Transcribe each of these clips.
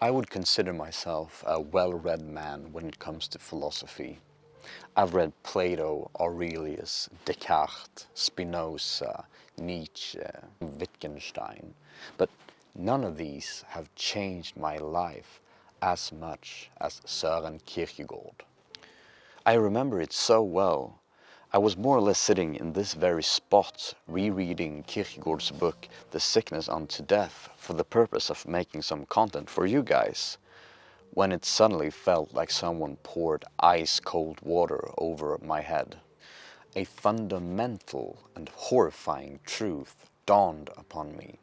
I would consider myself a well-read man when it comes to philosophy. I've read Plato, Aurelius, Descartes, Spinoza, Nietzsche, Wittgenstein, but none of these have changed my life as much as Søren Kierkegaard. I remember it so well. I was more or less sitting in this very spot rereading Kierkegaard's book The Sickness Unto Death for the purpose of making some content for you guys, when it suddenly felt like someone poured ice-cold water over my head. A fundamental and horrifying truth dawned upon me.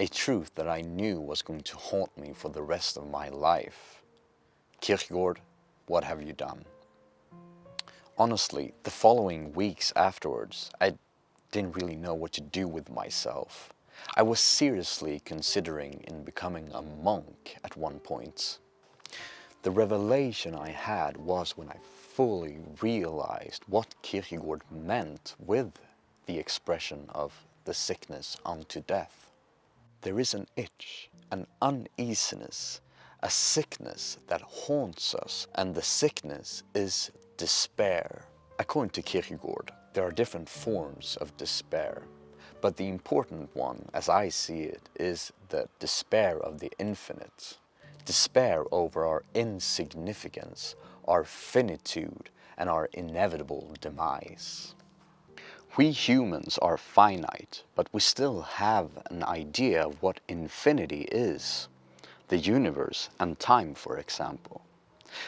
A truth that I knew was going to haunt me for the rest of my life. Kierkegaard, what have you done? Honestly, the following weeks afterwards, I didn't really know what to do with myself. I was seriously considering in becoming a monk at one point. The revelation I had was when I fully realized what Kierkegaard meant with the expression of the sickness unto death. There is an itch, an uneasiness, a sickness that haunts us, and the sickness is despair. According to Kierkegaard, there are different forms of despair, but the important one, as I see it, is the despair of the infinite. Despair over our insignificance, our finitude, and our inevitable demise. We humans are finite, but we still have an idea of what infinity is. The universe and time, for example.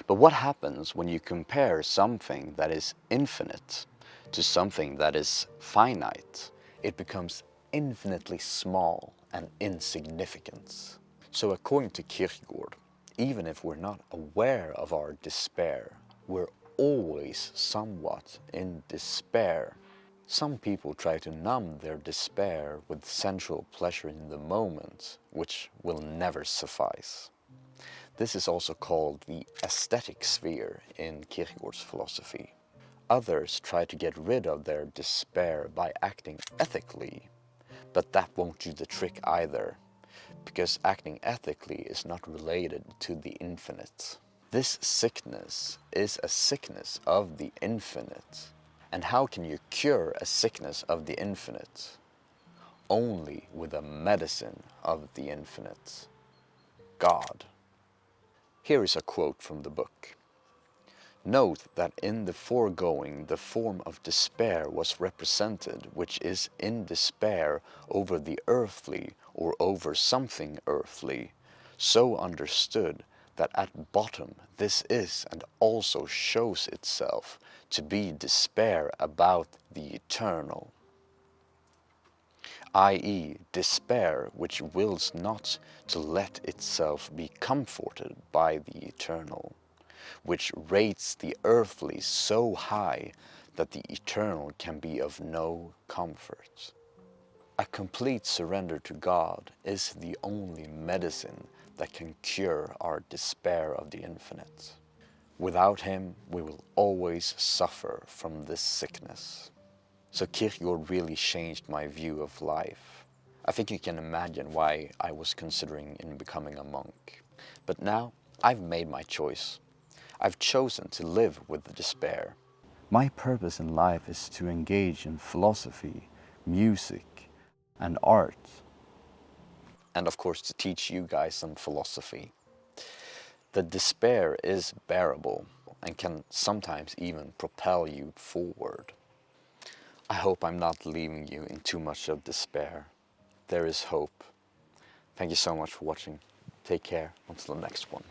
But what happens when you compare something that is infinite to something that is finite? It becomes infinitely small and insignificant. So according to Kierkegaard, even if we're not aware of our despair, we're always somewhat in despair. Some people try to numb their despair with sensual pleasure in the moment, which will never suffice. This is also called the aesthetic sphere in Kierkegaard's philosophy. Others try to get rid of their despair by acting ethically, but that won't do the trick either, because acting ethically is not related to the infinite. This sickness is a sickness of the infinite. And how can you cure a sickness of the infinite? Only with a medicine of the infinite. God. Here is a quote from the book. Note that in the foregoing the form of despair was represented, which is in despair over the earthly or over something earthly, so understood that at bottom this is and also shows itself to be despair about the eternal, i.e. despair which wills not to let itself be comforted by the eternal, which rates the earthly so high that the eternal can be of no comfort. A complete surrender to God is the only medicine that can cure our despair of the infinite. Without him, we will always suffer from this sickness. So Kierkegaard really changed my view of life. I think you can imagine why I was considering in becoming a monk. But now, I've made my choice. I've chosen to live with the despair. My purpose in life is to engage in philosophy, music, and art. And of course to teach you guys some philosophy. The despair is bearable and can sometimes even propel you forward. I hope I'm not leaving you in too much of despair. There is hope. Thank you so much for watching. Take care until the next one.